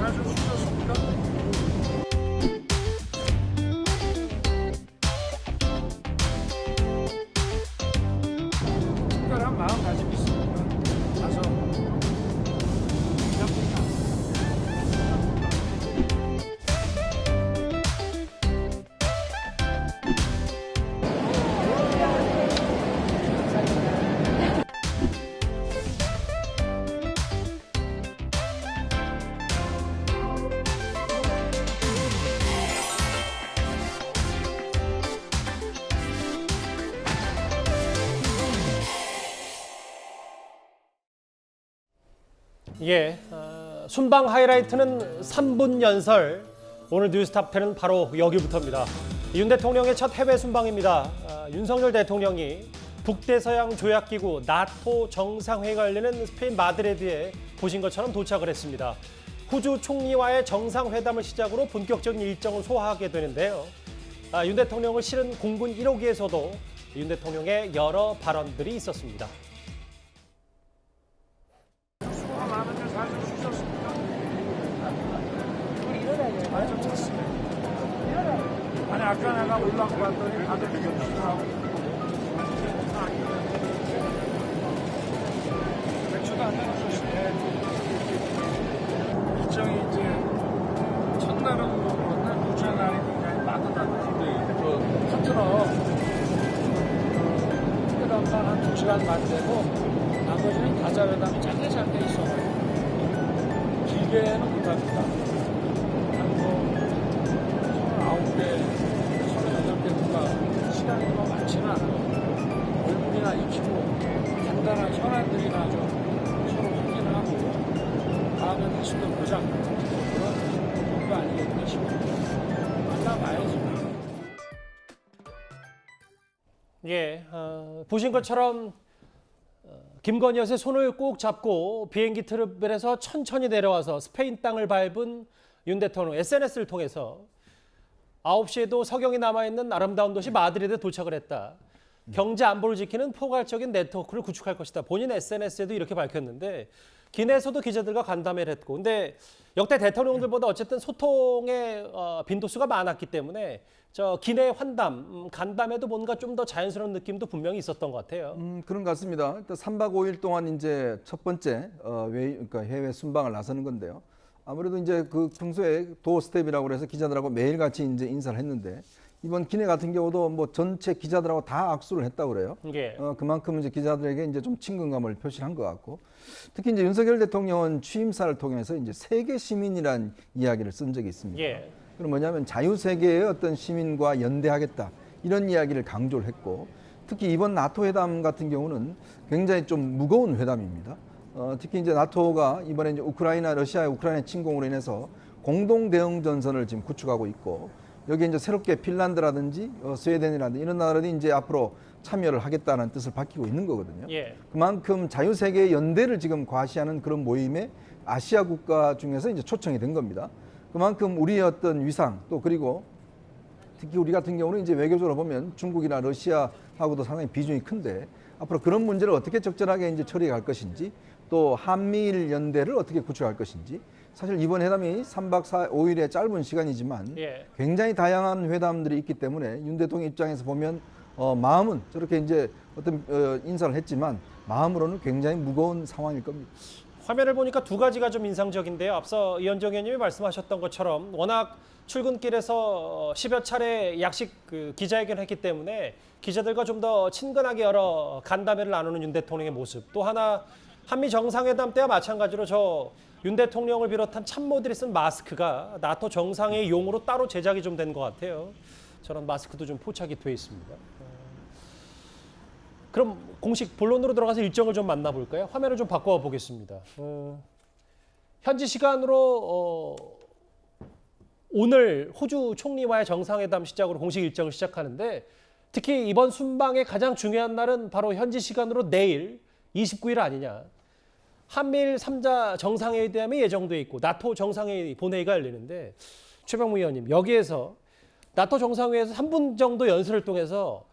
자주 쓰셨습니까? 특별한 마음 가지고 있습니다. 가서 예, 순방 하이라이트는 3분 연설. 오늘 뉴스탑10은 바로 여기부터입니다. 윤 대통령의 첫 해외 순방입니다. 윤석열 대통령이 북대서양 조약기구 나토 정상회의가 열리는 스페인 마드리드에 보신 것처럼 도착을 했습니다. 호주 총리와의 정상회담을 시작으로 본격적인 일정을 소화하게 되는데요. 윤 대통령을 실은 공군 1호기에서도 윤 대통령의 여러 발언들이 있었습니다. 수고가 많으면 자주 쓰셨습니까? 많이 좀 찼습니다. 아니 아까 내가 올라가 봤더니 다들 경신하고 맥주도 한잔 하셨는데 일정이 이제 첫날은 뭐 그런데 둘째 날이 굉장히 따뜻한 파트너 회담만 한 2시간 반 되고 나머지는 다자회담이 짧게 있어가지고 길게는 못합니다. 한 뭐 29개, 38개 국가 시간이 뭐 많지는 않아요. 얼굴이나 익히고 간단한 현안들이나 좀 서로 확인하고 다음에 다시 또 보자 그런 공부 아니겠나 싶어요. 만나봐야지. 예, 보신 것처럼 김건희 여사의 손을 꼭 잡고 비행기 트러블에서 천천히 내려와서 스페인 땅을 밟은 윤 대통령 SNS를 통해서 9시에도 석영이 남아있는 아름다운 도시 마드리드에 도착을 했다. 경제 안보를 지키는 포괄적인 네트워크를 구축할 것이다. 본인 SNS에도 이렇게 밝혔는데 기내에서도 기자들과 간담회를 했고 근데 역대 대통령들보다 어쨌든 소통의 빈도수가 많았기 때문에 저 기내 환담, 간담회도 뭔가 좀 더 자연스러운 느낌도 분명히 있었던 것 같아요. 그런 것 같습니다. 일단 3박 5일 동안 이제 첫 번째 그러니까 해외 순방을 나서는 건데요. 아무래도 이제 그 평소에 도어 스텝이라고 해서 기자들하고 매일 같이 이제 인사를 했는데 이번 기내 같은 경우도 뭐 전체 기자들하고 다 악수를 했다고 그래요. 예. 그만큼 이제 기자들에게 이제 좀 친근감을 표시한 것 같고 특히 이제 윤석열 대통령은 취임사를 통해서 이제 세계 시민이란 이야기를 쓴 적이 있습니다. 예. 그럼 뭐냐면 자유세계의 어떤 시민과 연대하겠다 이런 이야기를 강조를 했고 특히 이번 나토 회담 같은 경우는 굉장히 좀 무거운 회담입니다. 특히 이제 나토가 이번에 이제 러시아의 우크라이나 침공으로 인해서 공동 대응 전선을 지금 구축하고 있고 여기 이제 새롭게 핀란드라든지 스웨덴이라든지 이런 나라들이 이제 앞으로 참여를 하겠다는 뜻을 밝히고 있는 거거든요. 예. 그만큼 자유세계의 연대를 지금 과시하는 그런 모임에 아시아 국가 중에서 이제 초청이 된 겁니다. 그만큼 우리의 어떤 위상 또 그리고 특히 우리 같은 경우는 이제 외교적으로 보면 중국이나 러시아하고도 상당히 비중이 큰데 앞으로 그런 문제를 어떻게 적절하게 이제 처리해 갈 것인지 또 한미일 연대를 어떻게 구축할 것인지 사실 이번 회담이 3박 5일의 짧은 시간이지만 예. 굉장히 다양한 회담들이 있기 때문에 윤 대통령 입장에서 보면 마음은 저렇게 이제 어떤 인사를 했지만 마음으로는 굉장히 무거운 상황일 겁니다. 화면을 보니까 두 가지가 좀 인상적인데요. 앞서 이현정 의원님이 말씀하셨던 것처럼 워낙 출근길에서 10여 차례 약식 기자회견을 했기 때문에 기자들과 좀 더 친근하게 여러 간담회를 나누는 윤 대통령의 모습. 또 하나 한미 정상회담 때와 마찬가지로 저 윤 대통령을 비롯한 참모들이 쓴 마스크가 나토 정상회의 용으로 따로 제작이 좀 된 것 같아요. 저런 마스크도 좀 포착이 돼 있습니다. 그럼 공식 본론으로 들어가서 일정을 좀 만나볼까요? 화면을 좀 바꿔 보겠습니다. 현지 시간으로 오늘 호주 총리와의 정상회담 시작으로 공식 일정을 시작하는데 특히 이번 순방의 가장 중요한 날은 바로 현지 시간으로 내일 29일 아니냐. 한미일 3자 정상회담이 예정돼 있고 나토 정상회의 본회의가 열리는데 최병무 의원님 여기에서 나토 정상회의에서 3분 정도 연설을 통해서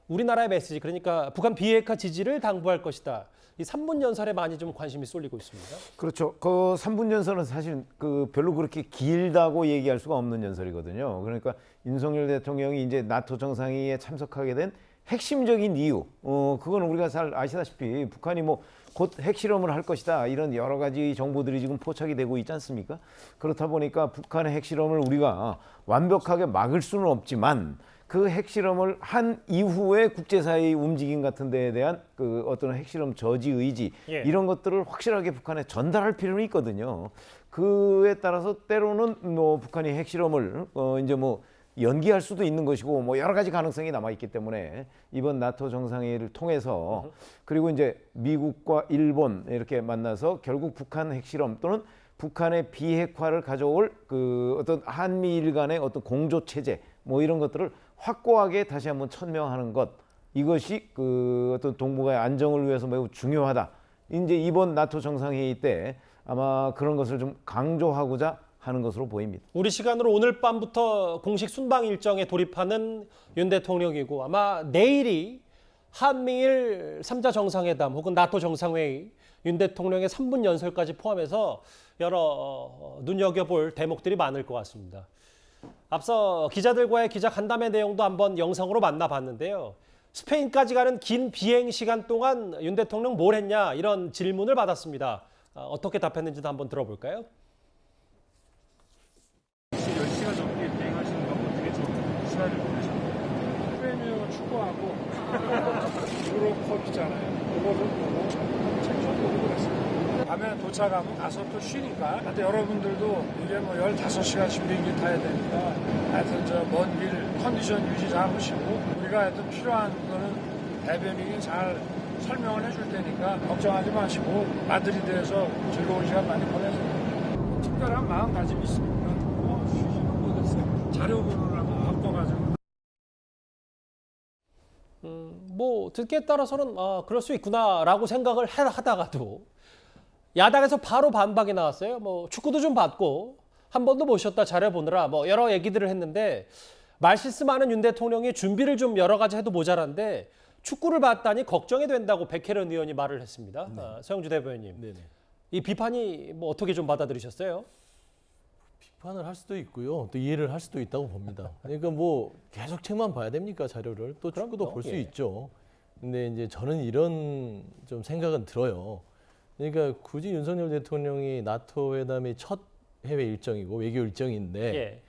우리나라의 메시지 그러니까 북한 비핵화 지지를 당부할 것이다. 이 3분 연설에 많이 좀 관심이 쏠리고 있습니다. 그렇죠. 그 3분 연설은 사실 그 별로 그렇게 길다고 얘기할 수가 없는 연설이거든요. 그러니까 윤석열 대통령이 이제 나토 정상회의에 참석하게 된 핵심적인 이유, 그건 우리가 잘 아시다시피 북한이 뭐 곧 핵실험을 할 것이다 이런 여러 가지 정보들이 지금 포착이 되고 있지 않습니까? 그렇다 보니까 북한의 핵실험을 우리가 완벽하게 막을 수는 없지만 그 핵실험을 한 이후에 국제사회의 움직임 같은 데에 대한 그 어떤 핵실험 저지 의지 예. 이런 것들을 확실하게 북한에 전달할 필요는 있거든요. 그에 따라서 때로는 뭐 북한이 핵실험을 이제 뭐 연기할 수도 있는 것이고 뭐 여러 가지 가능성이 남아 있기 때문에 이번 나토 정상회의를 통해서 그리고 이제 미국과 일본 이렇게 만나서 결국 북한 핵실험 또는 북한의 비핵화를 가져올 그 어떤 한미일 간의 어떤 공조 체제 뭐 이런 것들을 확고하게 다시 한번 천명하는 것, 이것이 그 어떤 동북아의 안정을 위해서 매우 중요하다. 이제 이번 나토 정상회의 때 아마 그런 것을 좀 강조하고자 하는 것으로 보입니다. 우리 시간으로 오늘 밤부터 공식 순방 일정에 돌입하는 윤 대통령이고 아마 내일이 한미일 3자 정상회담 혹은 나토 정상회의 윤 대통령의 3분 연설까지 포함해서 여러 눈여겨볼 대목들이 많을 것 같습니다. 앞서 기자들과의 기자 간담회 내용도 한번 영상으로 만나봤는데요. 스페인까지 가는 긴 비행 시간 동안 윤 대통령 뭘 했냐 이런 질문을 받았습니다. 어떻게 답했는지도 한번 들어볼까요? 10시간 넘게 비행하시는 거 어떻게 좀 시간을 보내셨나요? 스페인은 축구하고 유로컵이잖아요. 그거를 보고 책 좀 보고 그랬습니다. 밤에 도착하면 가서 또 쉬니까. 근데 여러분들도 이게 뭐 15시간씩 비행기 타야 되니까 하여튼 저 먼 길 컨디션 유지 잘 하시고 우리가 하여튼 필요한 거는 대변인이 잘 설명을 해줄 테니까 걱정하지 마시고 마드리드에서 즐거운 시간 많이 보내세요. 특별한 마음가짐이 있습니까? 쉬지는 못했어요. 자료 보느라고 바빠가지고. 뭐 듣기에 따라서는 그럴 수 있구나라고 생각을 하다가도 야당에서 바로 반박이 나왔어요. 뭐 축구도 좀 봤고 한 번도 못 쉬었다 자료 보느라 뭐 여러 얘기들을 했는데 말실수 많은 윤 대통령이 준비를 좀 여러 가지 해도 모자란데 축구를 봤다니 걱정이 된다고 백혜련 의원이 말을 했습니다. 서영주 대변인님. 네네. 이 비판이 뭐 어떻게 좀 받아들이셨어요? 비판을 할 수도 있고요. 또 이해를 할 수도 있다고 봅니다. 그러니까 뭐 계속 책만 봐야 됩니까, 자료를? 또 축구도 볼 수 예. 있죠. 근데 이제 저는 이런 좀 생각은 들어요. 그러니까 굳이 윤석열 대통령이 나토 회담이 첫 해외 일정이고 외교 일정인데 예.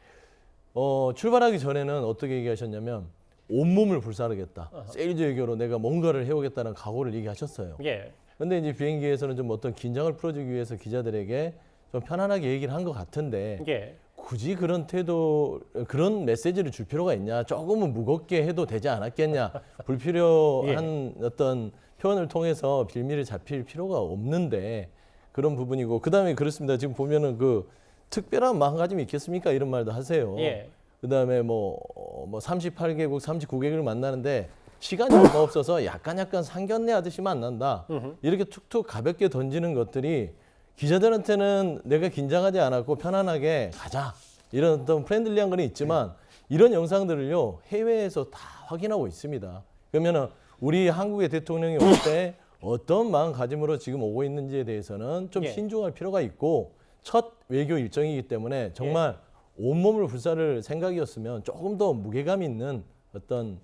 출발하기 전에는 어떻게 얘기하셨냐면 온몸을 불사르겠다. 세일즈 외교로 내가 뭔가를 해오겠다는 각오를 얘기하셨어요. 예. 근데 이제 비행기에서는 좀 어떤 긴장을 풀어주기 위해서 기자들에게 좀 편안하게 얘기를 한 것 같은데 예. 굳이 그런 태도, 그런 메시지를 줄 필요가 있냐? 조금은 무겁게 해도 되지 않았겠냐? 불필요한 어떤 표현을 통해서 빌미를 잡힐 필요가 없는데 그런 부분이고 그다음에 그렇습니다. 지금 보면은 그 특별한 마음가짐이 있겠습니까? 이런 말도 하세요. 예. 그다음에 뭐 38개국, 39개국을 만나는데 시간이 얼마 없어서 약간 상견례 하듯이 만난다. 이렇게 툭툭 가볍게 던지는 것들이 기자들한테는 내가 긴장하지 않았고 편안하게 가자. 이런 어떤 프렌들리한 건 있지만 이런 영상들을요. 해외에서 다 확인하고 있습니다. 그러면은 우리 한국의 대통령이 올 때 어떤 마음가짐으로 지금 오고 있는지에 대해서는 좀 신중할 필요가 있고 첫 외교 일정이기 때문에 정말 온몸을 불사를 생각이었으면 조금 더 무게감 있는 어떤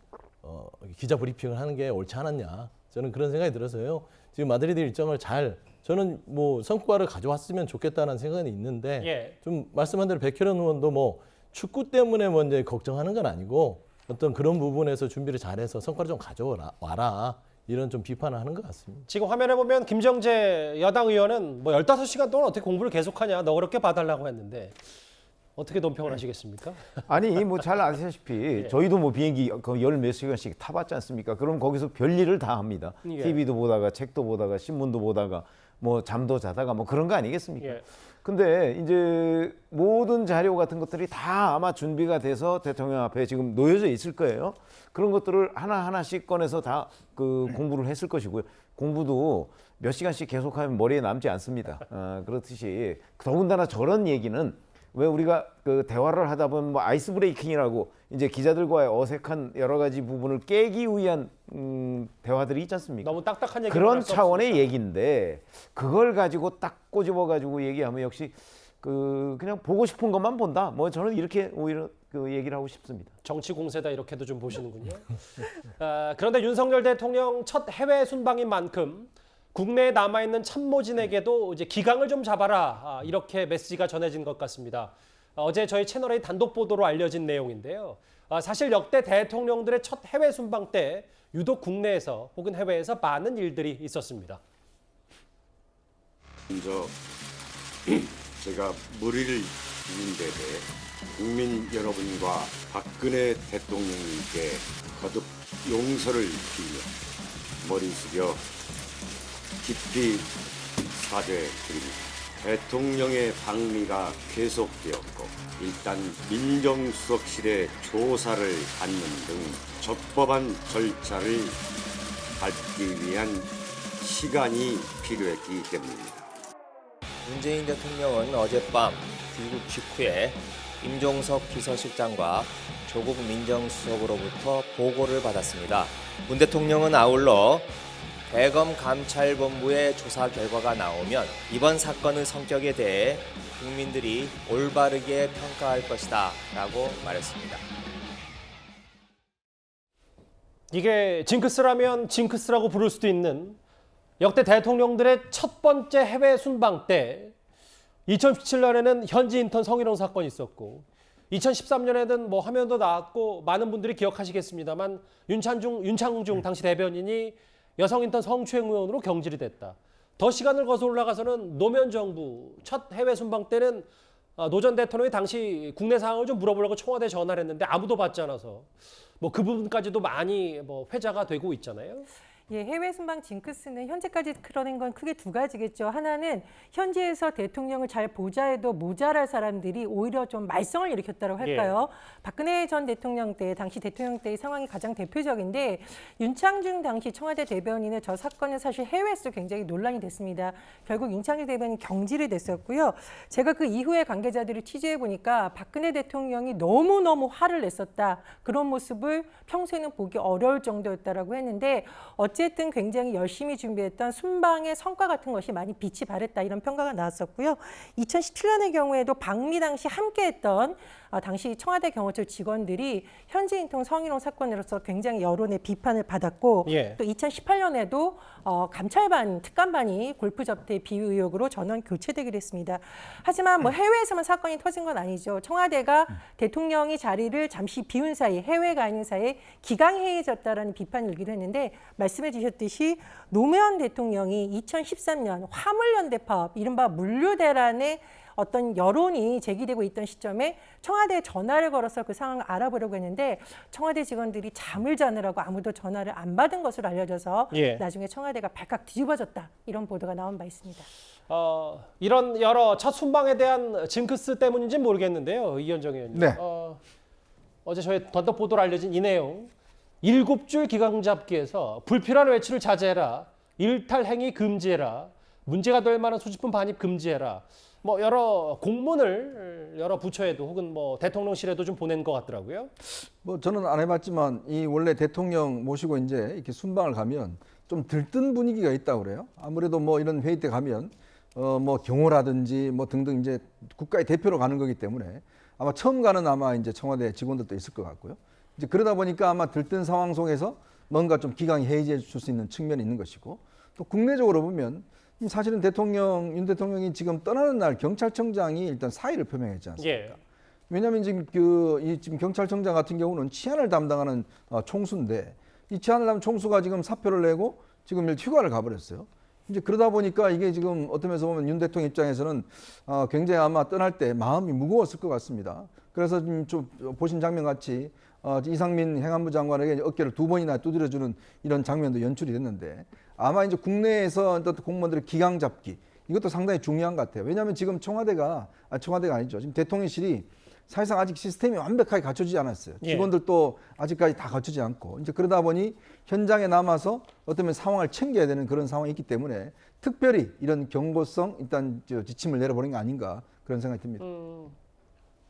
기자 브리핑을 하는 게 옳지 않았냐. 저는 그런 생각이 들어서요. 지금 마드리드 일정을 잘 저는 뭐 성과를 가져왔으면 좋겠다는 생각은 있는데 좀 말씀한 대로 백혜련 의원도 뭐 축구 때문에 먼저 걱정하는 건 아니고 어떤 그런 부분에서 준비를 잘해서 성과를 좀 가져와라. 이런 좀 비판을 하는 것 같습니다. 지금 화면에 보면 김정재 여당 의원은 뭐 15시간 동안 어떻게 공부를 계속하냐 너그럽게 봐달라고 했는데 어떻게 논평을 하시겠습니까? 아니 뭐 잘 아시다시피 저희도 뭐 비행기 열 몇 시간씩 타봤지 않습니까? 그럼 거기서 별일을 다 합니다. 예. TV도 보다가 책도 보다가 신문도 보다가 뭐 잠도 자다가 뭐 그런 거 아니겠습니까? 예. 근데 이제 모든 자료 같은 것들이 다 아마 준비가 돼서 대통령 앞에 지금 놓여져 있을 거예요. 그런 것들을 하나하나씩 꺼내서 다 그 공부를 했을 것이고요. 공부도 몇 시간씩 계속하면 머리에 남지 않습니다. 그렇듯이 더군다나 저런 얘기는 왜 우리가 그 대화를 하다 보면 뭐 아이스 브레이킹이라고 이제 기자들과의 어색한 여러 가지 부분을 깨기 위한 대화들이 있지 않습니까? 너무 딱딱한 얘기 그런 차원의 얘기인데 그걸 가지고 딱 꼬집어 가지고 얘기하면 역시 그냥 보고 싶은 것만 본다. 뭐 저는 이렇게 오히려 그 얘기를 하고 싶습니다. 정치 공세다 이렇게도 좀 보시는군요. 그런데 윤석열 대통령 첫 해외 순방인 만큼 국내에 남아있는 참모진에게도 이제 기강을 좀 잡아라 이렇게 메시지가 전해진 것 같습니다. 어제 저희 채널의 단독 보도로 알려진 내용인데요. 사실 역대 대통령들의 첫 해외 순방 때 유독 국내에서 혹은 해외에서 많은 일들이 있었습니다. 먼저 제가 머리를 비운 데 대해 국민 여러분과 박근혜 대통령님께 거듭 용서를 빌며 머리 숙여 깊이 사죄드립니다. 대통령의 방미가 계속되었고 일단 민정수석실의 조사를 받는 등 적법한 절차를 밟기 위한 시간이 필요했기 때문입니다. 문재인 대통령은 어젯밤 귀국 직후에 임종석 비서실장과 조국 민정수석으로부터 보고를 받았습니다. 문 대통령은 아울러 대검 감찰본부의 조사 결과가 나오면 이번 사건의 성격에 대해 국민들이 올바르게 평가할 것이다 라고 말했습니다. 이게 징크스라면 징크스라고 부를 수도 있는 역대 대통령들의 첫 번째 해외 순방 때 2017년에는 현지 인턴 성희롱 사건이 있었고 2013년에는 뭐 화면도 나왔고 많은 분들이 기억하시겠습니다만 윤창중 당시 대변인이 여성 인턴 성추행 의원으로 경질이 됐다. 더 시간을 거슬러 올라가서는 노무현 정부 첫 해외 순방 때는 노 전 대통령이 당시 국내 상황을 좀 물어보려고 청와대에 전화를 했는데 아무도 받지 않아서 뭐 그 부분까지도 많이 뭐 회자가 되고 있잖아요. 예, 해외 순방 징크스는 현재까지 드러낸 건 크게 두 가지겠죠. 하나는 현지에서 대통령을 잘 보자 해도 모자랄 사람들이 오히려 좀 말썽을 일으켰다고 할까요? 박근혜 전 대통령 때, 당시 대통령 때의 상황이 가장 대표적인데 윤창중 당시 청와대 대변인의 저 사건은 사실 해외에서 굉장히 논란이 됐습니다. 결국 윤창중 대변인 경질이 됐었고요. 제가 그 이후에 관계자들을 취재해 보니까 박근혜 대통령이 너무너무 화를 냈었다. 그런 모습을 평소에는 보기 어려울 정도였다라고 했는데 어쨌든 굉장히 열심히 준비했던 순방의 성과 같은 것이 많이 빛이 발했다 이런 평가가 나왔었고요. 2017년의 경우에도 방미 당시 함께했던 당시 청와대 경호처 직원들이 현지 인턴 성희롱 사건으로서 굉장히 여론의 비판을 받았고 또 2018년에도 감찰반, 특감반이 골프 접대 비위 의혹으로 전원 교체되기로 했습니다. 하지만 뭐 해외에서만 사건이 터진 건 아니죠. 청와대가 대통령이 자리를 잠시 비운 사이, 해외에 가 있는 사이에 기강해해졌다라는 비판을 일기도 했는데 말씀해 주셨듯이 노무현 대통령이 2013년 화물연대 파업, 이른바 물류대란의 어떤 여론이 제기되고 있던 시점에 청와대에 전화를 걸어서 그 상황을 알아보려고 했는데 청와대 직원들이 잠을 자느라고 아무도 전화를 안 받은 것으로 알려져서 나중에 청와대가 발칵 뒤집어졌다 이런 보도가 나온 바 있습니다. 이런 여러 첫 순방에 대한 징크스 때문인지는 모르겠는데요. 이현정 의원님. 네. 어제 저희 단독 보도로 알려진 이 내용. 7줄 기강 잡기에서 불필요한 외출을 자제해라. 일탈 행위 금지해라. 문제가 될 만한 소지품 반입 금지해라. 뭐 여러 공문을 여러 부처에도 혹은 뭐 대통령실에도 좀 보낸 것 같더라고요. 뭐 저는 안 해봤지만 이 원래 대통령 모시고 이제 이렇게 순방을 가면 좀 들뜬 분위기가 있다고 그래요. 아무래도 뭐 이런 회의 때 가면 뭐 경호라든지 뭐 등등 이제 국가의 대표로 가는 거기 때문에 아마 처음 가는 아마 이제 청와대 직원들도 있을 것 같고요. 이제 그러다 보니까 아마 들뜬 상황 속에서 뭔가 좀 기강이 해이해 줄 수 있는 측면이 있는 것이고 또 국내적으로 보면 사실은 윤 대통령이 지금 떠나는 날 경찰청장이 일단 사의를 표명했지 않습니까? 왜냐하면 지금 지금 경찰청장 같은 경우는 치안을 담당하는 총수인데 이 치안을 담당 총수가 지금 사표를 내고 지금 휴가를 가버렸어요. 이제 그러다 보니까 이게 지금 어떤 면에서 보면 윤 대통령 입장에서는 굉장히 아마 떠날 때 마음이 무거웠을 것 같습니다. 그래서 좀 보신 장면 같이 이상민 행안부 장관에게 어깨를 2번이나 두드려주는 이런 장면도 연출이 됐는데 아마 이제 국내에서 공무원들의 기강 잡기 이것도 상당히 중요한 것 같아요. 왜냐하면 지금 청와대가 아니죠. 지금 대통령실이 사실상 아직 시스템이 완벽하게 갖춰지지 않았어요. 직원들도 아직까지 다 갖추지 않고 이제 그러다 보니 현장에 남아서 어떤 상황을 챙겨야 되는 그런 상황이 있기 때문에 특별히 이런 경고성 일단 지침을 내려보는 게 아닌가 그런 생각이 듭니다.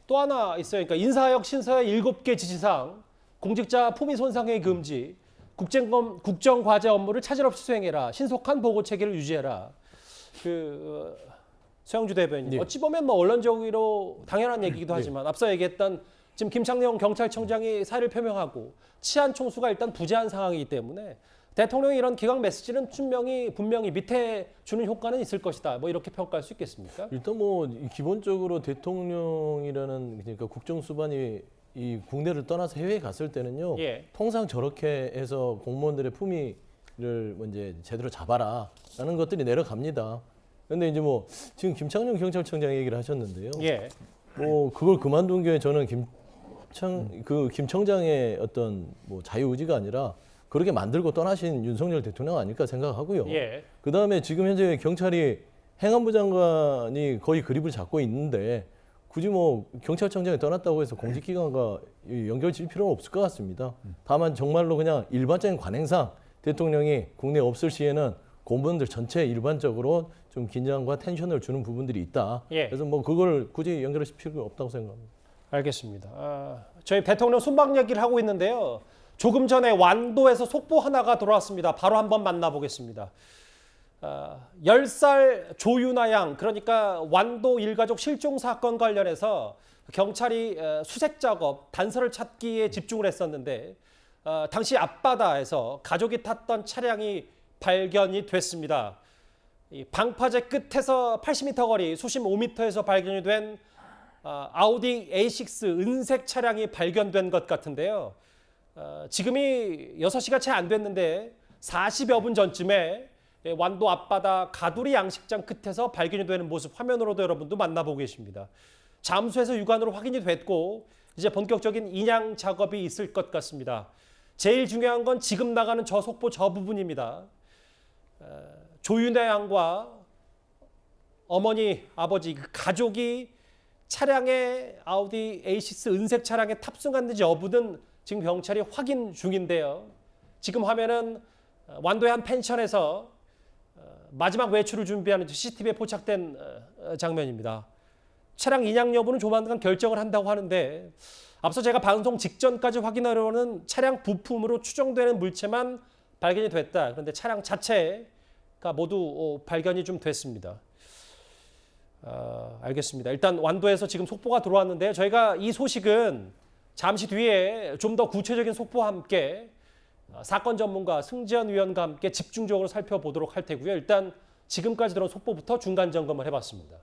또 하나 있어요. 그러니까 인사혁, 신서혁 7개 지시사항, 공직자 품위 손상의 금지, 국정과제 업무를 차질 없이 수행해라, 신속한 보고 체계를 유지해라. 서영주 대변인, 예. 어찌 보면 뭐 언론적으로 당연한 얘기기도 하지만 앞서 얘기했던 지금 김창룡 경찰청장이 사의를 표명하고 치안 총수가 일단 부재한 상황이기 때문에 대통령이 이런 기각 메시지는 분명히 밑에 주는 효과는 있을 것이다. 뭐 이렇게 평가할 수 있겠습니까? 일단 뭐 기본적으로 대통령이라는 그러니까 국정수반이 이 국내를 떠나서 해외에 갔을 때는요. 예. 통상 저렇게 해서 공무원들의 품위를 이제 제대로 잡아라라는 것들이 내려갑니다. 근데 이제 뭐 지금 김창룡 경찰청장 얘기를 하셨는데요. 예. 뭐 그걸 그만둔 게 저는 김 청장의 어떤 뭐 자유의지가 아니라 그렇게 만들고 떠나신 윤석열 대통령 아닐까 생각하고요. 예. 그다음에 지금 현재 경찰이 행안부 장관이 거의 그립을 잡고 있는데 굳이 뭐 경찰청장이 떠났다고 해서 공직기관과 연결 질 필요는 없을 것 같습니다. 다만 정말로 그냥 일반적인 관행상 대통령이 국내에 없을 시에는 공무원들 전체 일반적으로 좀 긴장과 텐션을 주는 부분들이 있다. 예. 그래서 뭐 그걸 굳이 연결하실 필요가 없다고 생각합니다. 알겠습니다. 저희 대통령 순방 얘기를 하고 있는데요. 조금 전에 완도에서 속보 하나가 들어왔습니다. 바로 한번 만나보겠습니다. 10살 조윤아 양, 그러니까 완도 일가족 실종 사건 관련해서 경찰이 수색 작업, 단서를 찾기에 집중을 했었는데 당시 앞바다에서 가족이 탔던 차량이 발견이 됐습니다. 이 방파제 끝에서 80m 거리, 수심 5m에서 발견이 된 아우디 A6 은색 차량이 발견된 것 같은데요. 지금이 6시가 채 안 됐는데 40여 분 전쯤에 완도 앞바다 가두리 양식장 끝에서 발견이 되는 모습 화면으로도 여러분도 만나보고 계십니다. 잠수해서 육안으로 확인이 됐고 이제 본격적인 인양 작업이 있을 것 같습니다. 제일 중요한 건 지금 나가는 저 속보 저 부분입니다. 조윤아 양과 어머니, 아버지, 그 가족이 차량에 아우디 A6 은색 차량에 탑승했는지 여부는 지금 경찰이 확인 중인데요. 지금 화면은 완도의 한 펜션에서 마지막 외출을 준비하는 CCTV에 포착된 장면입니다. 차량 인양 여부는 조만간 결정을 한다고 하는데 앞서 제가 방송 직전까지 확인하려는 차량 부품으로 추정되는 물체만 발견이 됐다. 그런데 차량 자체가 모두 발견이 좀 됐습니다. 알겠습니다. 일단 완도에서 지금 속보가 들어왔는데요. 저희가 이 소식은 잠시 뒤에 좀 더 구체적인 속보와 함께 사건 전문가 승지연 위원과 함께 집중적으로 살펴보도록 할 테고요. 일단 지금까지 들어온 속보부터 중간 점검을 해봤습니다.